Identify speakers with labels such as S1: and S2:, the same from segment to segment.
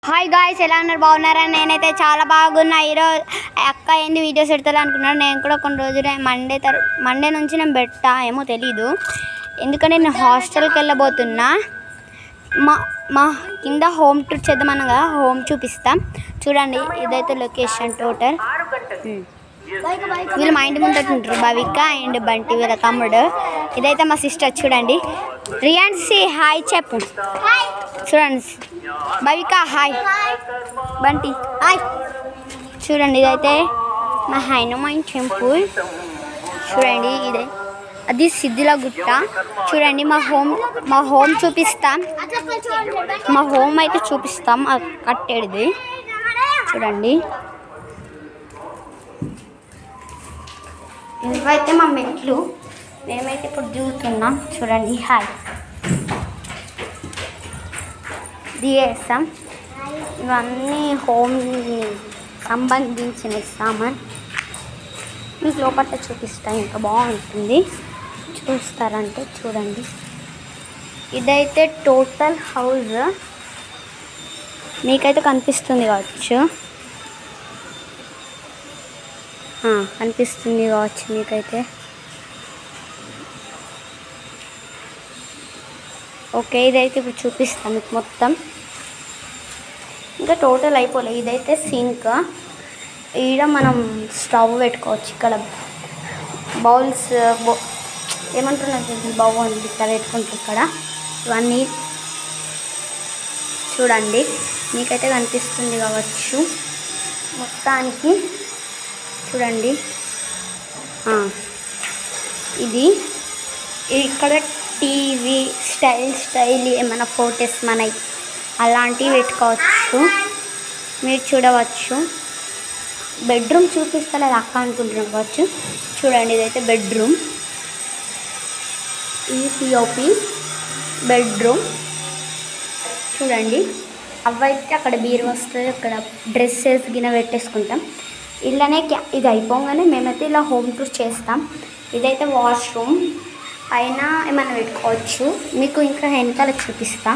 S1: Hi guys, ఎలా ఉన్నారు? బాగున్నారా? నేనైతే చాలా బాగున్నా. ఈరోజు అక్క ఏంది వీడియోస్ పెడతాను అనుకున్నాను. నేను కూడా కొన్ని రోజులు మండే నుంచి నేను పెట్టా, ఏమో తెలీదు. ఎందుకంటే నేను హాస్టల్కి వెళ్ళబోతున్నా. మా కింద హోమ్ టూర్ చేద్దామన్నా కదా, హోమ్ చూపిస్తాం చూడండి. ఇదైతే లొకేషన్ టోటల్. వీళ్ళు మా ఇంటి ముందట ఉంటారు, భవిక అండ్ బంటి వీళ్ళ తమ్ముడు. ఇదైతే మా సిస్టర్ చూడండి. రియాన్సీ హాయ్ చెప్పు. చూడండి భవిక హాయ్, బంటి హాయ్. చూడండి ఇదైతే మా హనుమాన్ టెంపుల్. చూడండి ఇదే అది సిద్ధిల గుట్ట. చూడండి మా హోమ్ చూపిస్తాం. మా హోమ్ అయితే చూపిస్తాం కట్టేది. చూడండి ఇవైతే మా మెట్లు. మేమైతే ఇప్పుడు దిగుతున్నాం. చూడండి హాయ్ దిగేస్తాం. ఇవన్నీ హోమ్ సంబంధించిన సామాన్ మీకు లోపల చూపిస్తాను, ఇంకా బాగుంటుంది చూస్తారంటే. చూడండి ఇదైతే టోటల్ హౌస్ మీకైతే కనిపిస్తుంది కావచ్చు, కనిపిస్తుంది కావచ్చు మీకైతే. ఓకే, ఇదైతే ఇప్పుడు చూపిస్తాను మీకు మొత్తం. ఇంకా టోటల్ అయిపోలే. ఇదైతే సింక్. ఈడ మనం స్టవ్ పెట్టుకోవచ్చు. ఇక్కడ బౌల్స్ ఏమంటున్నారు, బౌల్ ఇక్కడ పెట్టుకుంటారు ఇక్కడ. ఇవన్నీ చూడండి మీకైతే కనిపిస్తుంది కావచ్చు మొత్తానికి. చూడండి ఇది ఇక్కడ టీవీ స్టైల్ ఏమైనా ఫోటోస్ మనకి అలాంటివి పెట్టుకోవచ్చు. మీరు చూడవచ్చు. బెడ్రూమ్ చూపిస్తలేదు అక్క అనుకుంటున్నాం కావచ్చు. చూడండి ఇదైతే బెడ్రూమ్. ఈ పిఓపి బెడ్రూమ్. చూడండి అవైతే అక్కడ బీరు వస్తుంది, అక్కడ డ్రెస్సెస్ గిన్నె పెట్టేసుకుంటాం. ఇలానే ఇది అయిపోగానే మేమైతే ఇలా హోమ్ టూర్ చేస్తాం. ఇదైతే వాష్రూమ్. పైన ఏమైనా పెట్టుకోవచ్చు. మీకు ఇంకా వెనకాల చూపిస్తా,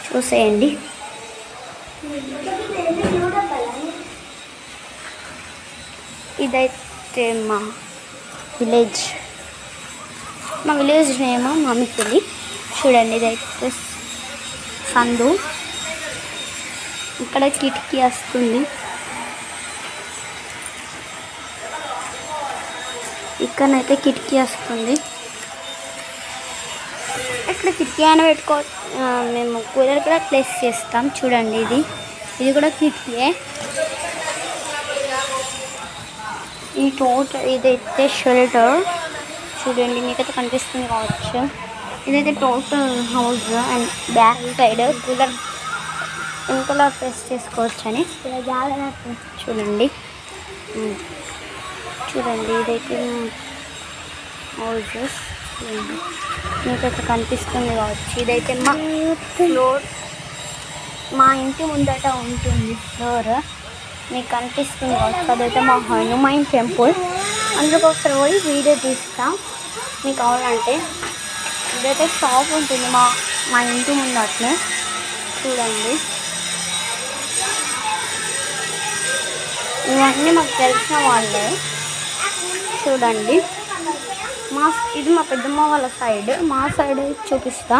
S1: చూసేయండి. ఇదైతే మా విలేజ్ నేమ్ మమ్మిపల్లి. చూడండి ఇదైతే సందు. ఇక్కడ కిటికీ వస్తుంది. ఇక్కడనైతే కిటికీ వస్తుంది. ఇక్కడ కిటికీ అయినా మేము కూలర్ కూడా ప్లేస్ చేస్తాం. చూడండి ఇది కూడా కిటికీయే. ఈ టోటల్ ఇదైతే షెల్టర్. చూడండి మీకైతే కనిపిస్తుంది కావచ్చు. ఇదైతే total house and back side cooler ఇంకలా ప్లేస్ చేసుకోవచ్చు అని. చూడండి ఇదైతే హౌసెస్. మీకైతే కనిపిస్తుంది కావచ్చు. ఇదైతే మా ఫ్లోర్, మా ఇంటి ముందట ఉంటుంది ఫ్లోర్. మీకు కనిపిస్తుంది కావచ్చు. అదైతే మా హనుమాన్ టెంపుల్. అందులో ఒకసారి పోయి వీడియో తీస్తాం మీకు కావాలంటే. ఇదైతే షాప్ ఉంటుంది మా ఇంటి ముందటనే. చూడండి ఇవన్నీ మాకు తెలిసిన వాళ్ళే. చూడండి ఇది మా పెద్దమ్మ వాళ్ళ సైడ్. మా సైడ్ చూపిస్తా.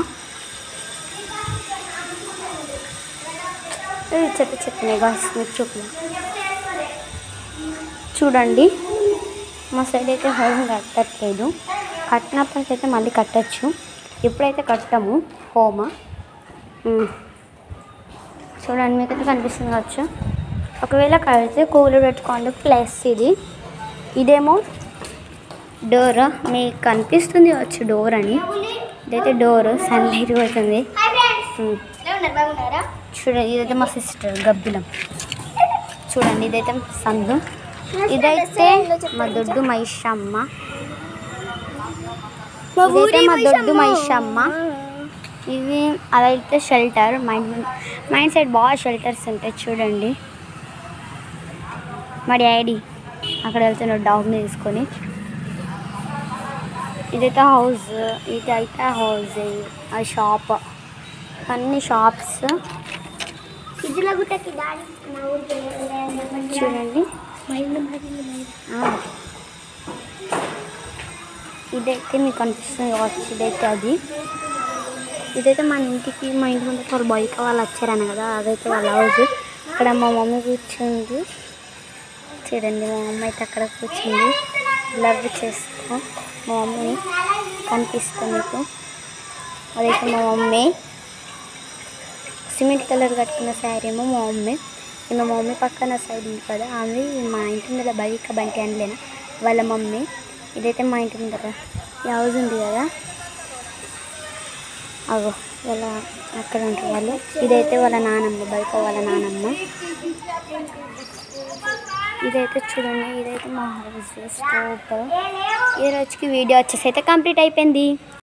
S1: చెప్పినాయి గాస్ మీకు చూడండి మా సైడ్ అయితే హోమ్ కట్టట్లేదు. కట్టినప్పటికైతే మళ్ళీ కట్టచ్చు. ఎప్పుడైతే కట్టము హోమ్. చూడండి మీకైతే కనిపిస్తుంది కావచ్చు. ఒకవేళ కడితే కూలర్ పెట్టుకోండి ప్లస్ ఇదేమో డోర్. మీకు కనిపిస్తుంది కావచ్చు డోర్ అని. ఇదైతే డోర్, సన్లైట్ పోతుంది. చూడండి ఇదైతే మా సిస్టర్ గబ్బిలం. చూడండి ఇదైతే సందు. ఇదైతే మా దొడ్డు మైషమ్మ. ఇవి అదైతే షెల్టర్. మైండ్ సైడ్ బాగా షెల్టర్స్ ఉంటాయి. చూడండి మా డాడీ అక్కడ వెళ్తున్నాడు డాగ్ని తీసుకొని. ఇదైతే హౌస్. ఆ షాప్. అన్ని షాప్స్. చూడండి ఇదైతే మీకు అనిపిస్తుంది కావచ్చు, ఇదైతే అది. ఇదైతే మా ఇంటి ముందు వాళ్ళు బైక్ వాళ్ళు వచ్చారని కదా, అదైతే వాళ్ళ హౌస్. అక్కడ మా మమ్మీ కూర్చుంది చూడండి, మా మమ్మీ అయితే అక్కడ కూర్చుంది. లవ్ చేస్తా మా మమ్మీని కనిపిస్తా మీకు. అదైతే మా మమ్మీ సిమెంట్ కలర్ కట్టుకున్న శారీ ఏమో మా మమ్మీ. మా మమ్మీ పక్కన సైడ్ ఉంది కదా, ఆమె మా ఇంటి ముందర బైక్ బంటి అనలేనా వాళ్ళ మమ్మీ. ఇదైతే మా ఇంటి ముందర హౌస్ ఉంది కదా, అగో వాళ్ళ అక్కడ ఉంటారు వాళ్ళు. ఇదైతే వాళ్ళ నానమ్మ, బైక్ వాళ్ళ నానమ్మ. ఇదైతే చూడండి, ఇదైతే మా హౌస్ స్టోప్. ఈ రోజుకి వీడియో వచ్చేసి అయితే కంప్లీట్ అయిపోయింది.